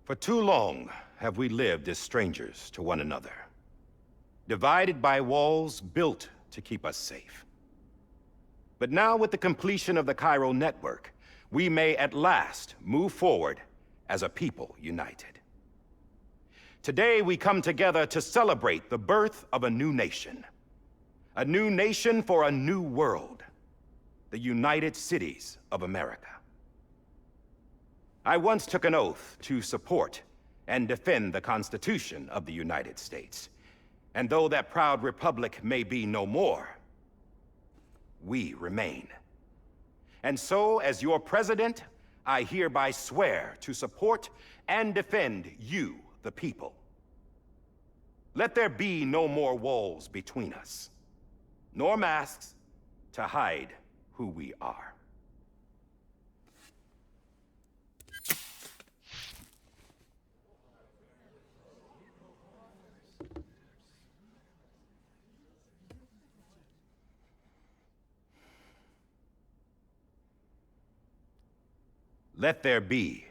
For too long have we lived as strangers to one another, divided by walls built to keep us safe. But now, with the completion of the chiral network, we may at last move forward as a people united. Today, we come together to celebrate the birth of a new nation. A new nation for a new world. The United Cities of America. I once took an oath to support and defend the Constitution of the United States. And though that proud republic may be no more, we remain. And so, as your president, I hereby swear to support and defend you, the people. Let there be no more walls between us, nor masks to hide who we are. Let there be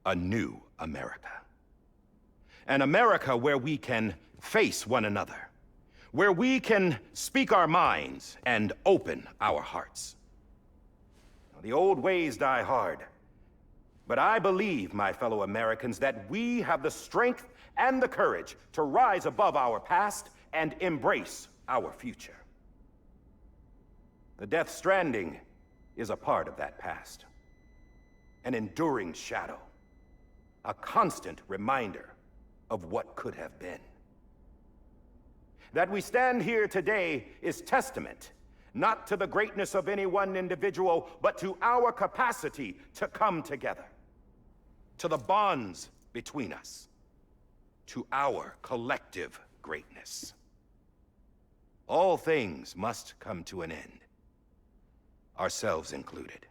a new America. An America where we can face one another, where we can speak our minds and open our hearts. The old ways die hard, but I believe, my fellow Americans, that we have the strength and the courage to rise above our past and embrace our future. The Death Stranding is a part of that past. An enduring shadow, a constant reminder of what could have been. That we stand here today is testament, not to the greatness of any one individual, but to our capacity to come together, to the bonds between us, to our collective greatness. All things must come to an end, ourselves included.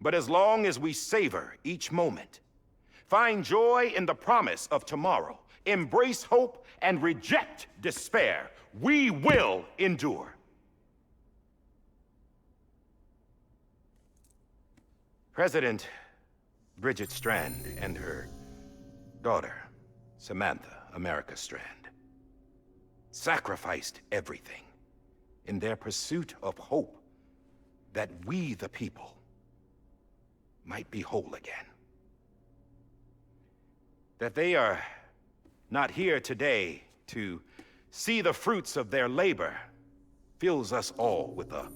But as long as we savor each moment, find joy in the promise of tomorrow, embrace hope, and reject despair, we will endure. President Bridget Strand and her daughter, Samantha America Strand, sacrificed everything in their pursuit of hope that we, the people, might be whole again. That they are not here today to see the fruits of their labor fills us all with a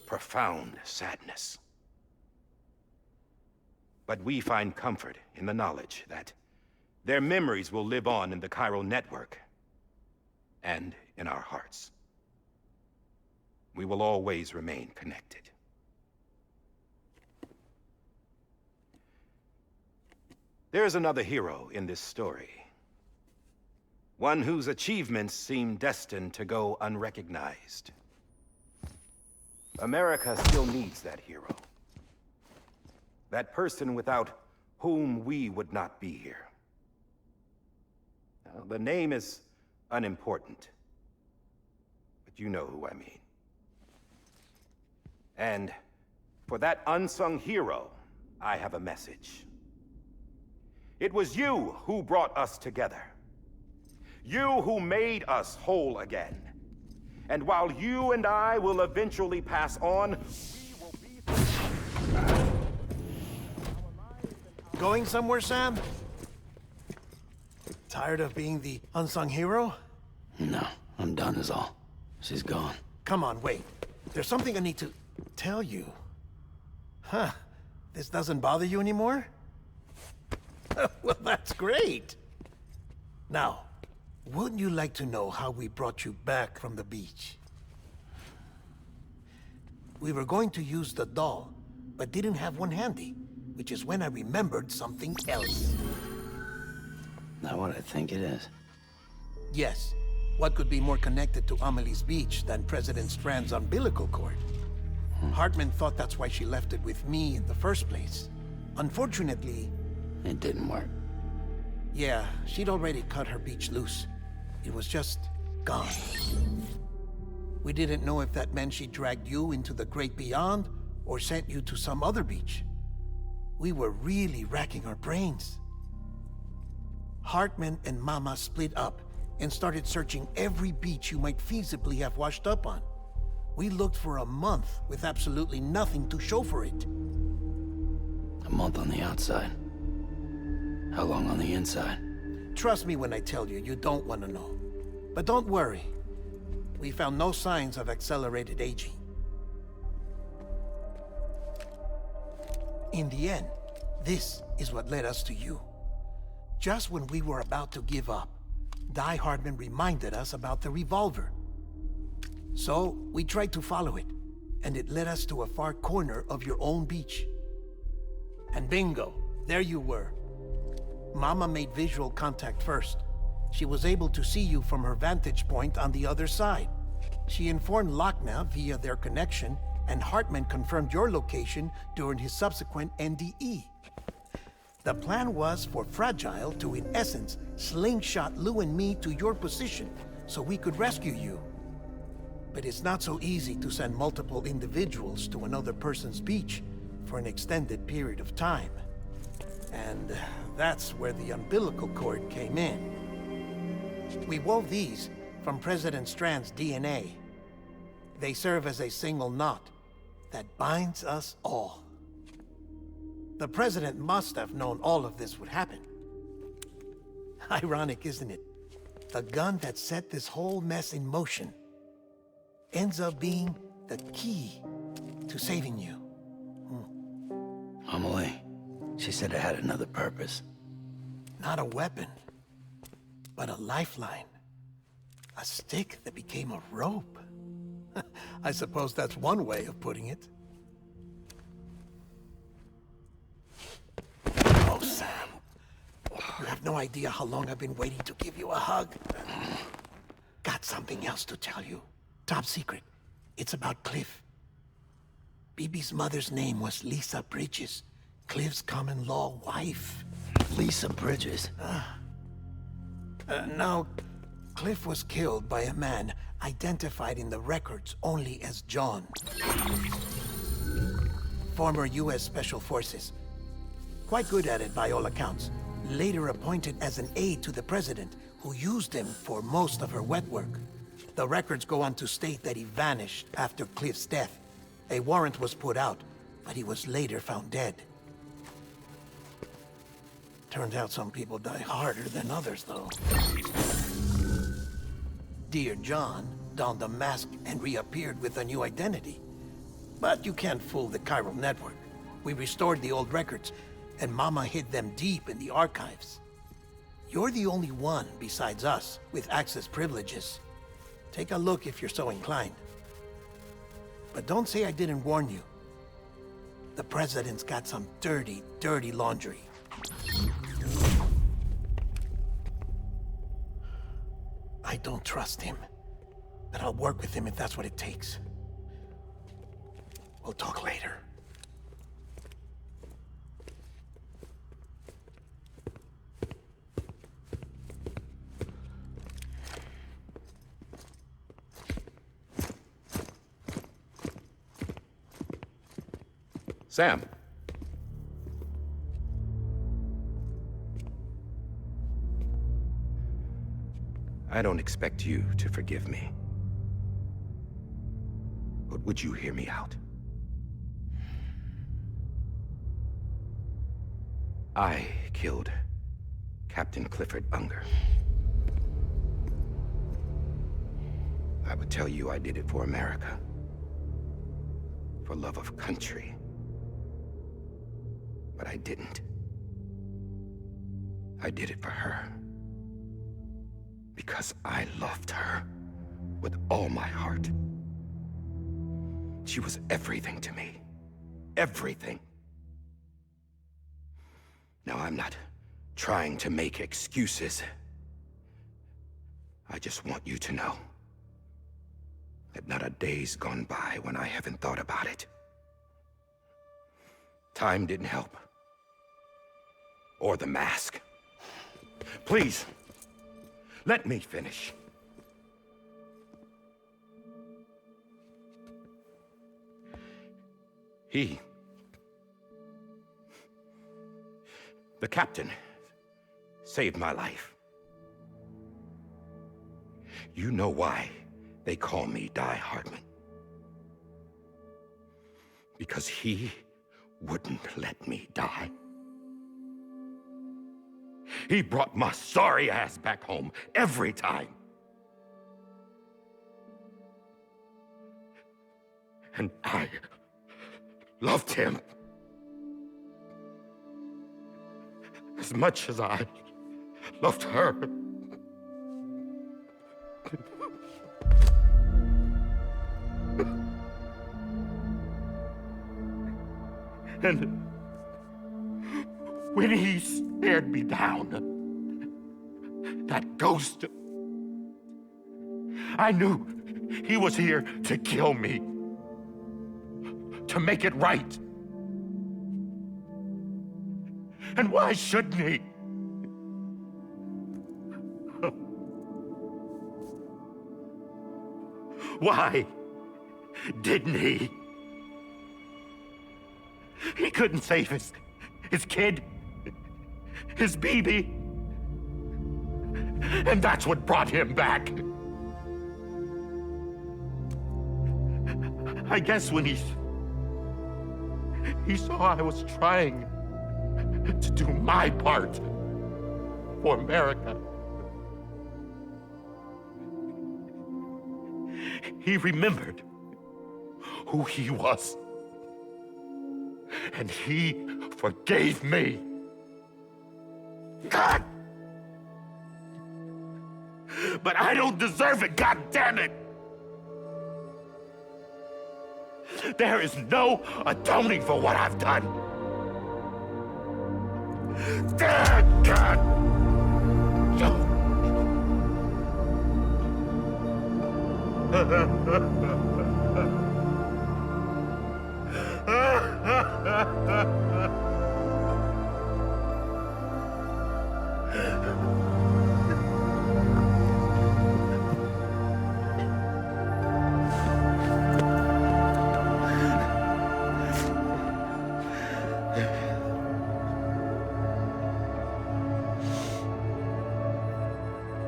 profound sadness. But we find comfort in the knowledge that their memories will live on in the chiral network and in our hearts. We will always remain connected. There is another hero in this story. One whose achievements seem destined to go unrecognized. America still needs that hero. That person without whom we would not be here. Now, the name is unimportant, but you know who I mean. And for that unsung hero, I have a message. It was you who brought us together. You who made us whole again. And while you and I will eventually pass on, we will be... Going somewhere, Sam? Tired of being the unsung hero? No, I'm done is all. She's gone. Come on, wait. There's something I need to tell you. Huh. This doesn't bother you anymore? Well, that's great. Now, wouldn't you like to know how we brought you back from the beach? We were going to use the doll, but didn't have one handy, which is when I remembered something else. Not what I think it is. Yes. What could be more connected to Amelie's beach than President Strand's umbilical cord? Hartman thought that's why she left it with me in the first place. Unfortunately... It didn't work. Yeah, she'd already cut her beach loose. It was just gone. We didn't know if that meant she dragged you into the great beyond, or sent you to some other beach. We were really racking our brains. Hartman and Mama split up and started searching every beach you might feasibly have washed up on. We looked for a month with absolutely nothing to show for it. A month on the outside. How long on the inside? Trust me when I tell you, you don't want to know. But don't worry. We found no signs of accelerated aging. In the end, this is what led us to you. Just when we were about to give up, Die-Hardman reminded us about the revolver. So, we tried to follow it, and it led us to a far corner of your own beach. And bingo, there you were. Mama made visual contact first. She was able to see you from her vantage point on the other side. She informed Lochna via their connection, and Hartman confirmed your location during his subsequent NDE. The plan was for Fragile to, in essence, slingshot Lou and me to your position so we could rescue you. But it's not so easy to send multiple individuals to another person's beach for an extended period of time. And that's where the umbilical cord came in. We wove these from President Strand's DNA. They serve as a single knot that binds us all. The President must have known all of this would happen. Ironic, isn't it? The gun that set this whole mess in motion ends up being the key to saving you. Amelie, she said it had another purpose. Not a weapon, but a lifeline. A stick that became a rope. I suppose that's one way of putting it. Oh, Sam. You have no idea how long I've been waiting to give you a hug. Got something else to tell you. Top secret. It's about Cliff. BB's mother's name was Lisa Bridges, Cliff's common-law wife. Lisa Bridges? Now, Cliff was killed by a man identified in the records only as John. Former U.S. Special Forces. Quite good at it by all accounts. Later appointed as an aide to the president, who used him for most of her wet work. The records go on to state that he vanished after Cliff's death. A warrant was put out, but he was later found dead. Turns out some people die harder than others, though. Dear John donned a mask and reappeared with a new identity. But you can't fool the chiral network. We restored the old records, and Mama hid them deep in the archives. You're the only one, besides us, with access privileges. Take a look if you're so inclined. But don't say I didn't warn you. The President's got some dirty, dirty laundry. I don't trust him, but I'll work with him if that's what it takes. We'll talk later. Sam. I don't expect you to forgive me. But would you hear me out? I killed Captain Clifford Unger. I would tell you I did it for America. For love of country. But I didn't. I did it for her. Because I loved her with all my heart. She was everything to me. Everything. Now, I'm not trying to make excuses. I just want you to know that not a day's gone by when I haven't thought about it. Time didn't help. Or the mask. Please, let me finish. The captain saved my life. You know why they call me Die-Hardman? Because he wouldn't let me die. He brought my sorry ass back home every time. And I loved him as much as I loved her. And when he stared me down, that ghost, I knew he was here to kill me, to make it right. And why shouldn't he? Why didn't he? He couldn't save his kid, his baby. And that's what brought him back. I guess when he saw I was trying to do my part for America, he remembered who he was. And he forgave me. God! But I don't deserve it, God damn it! There is no atoning for what I've done. God!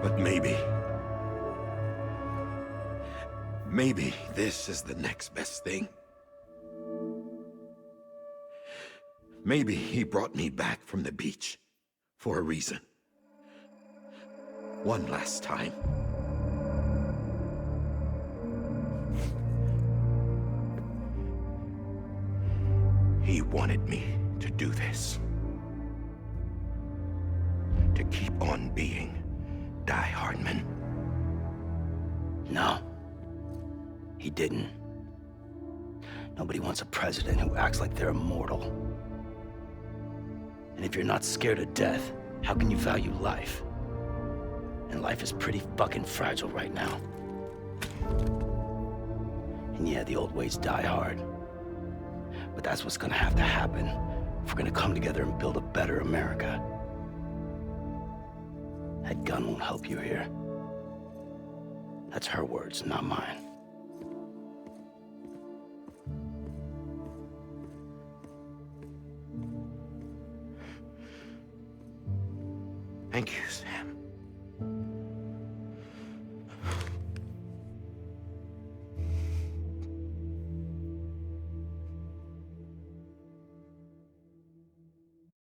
But maybe this is the next best thing. Maybe he brought me back from the beach for a reason. One last time. He wanted me to do this. To keep on being Die-Hardman. No, he didn't. Nobody wants a president who acts like they're immortal. And if you're not scared of death, how can you value life? And life is pretty fucking fragile right now. And yeah, the old ways die hard. But that's what's gonna have to happen if we're gonna come together and build a better America. That gun won't help you here. That's her words, not mine. Thank you, Sam.